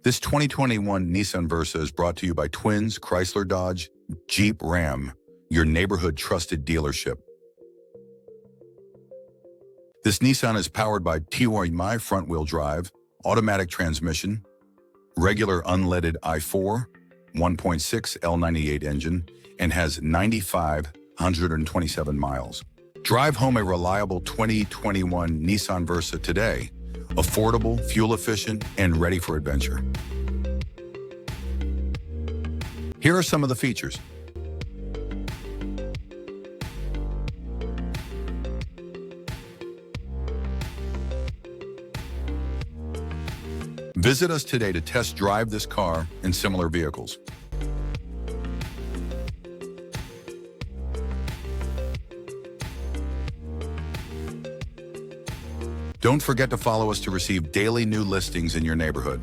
This 2021 Nissan Versa is brought to you by Twins, Chrysler Dodge, Jeep Ram, your neighborhood trusted dealership. This Nissan is powered by T1 front-wheel drive, automatic transmission, regular unleaded i4, 1.6 L98 engine, and has 9,527 miles. Drive home a reliable 2021 Nissan Versa today. Affordable, fuel-efficient, and ready for adventure. Here are some of the features. Visit us today to test drive this car and similar vehicles. Don't forget to follow us to receive daily new listings in your neighborhood.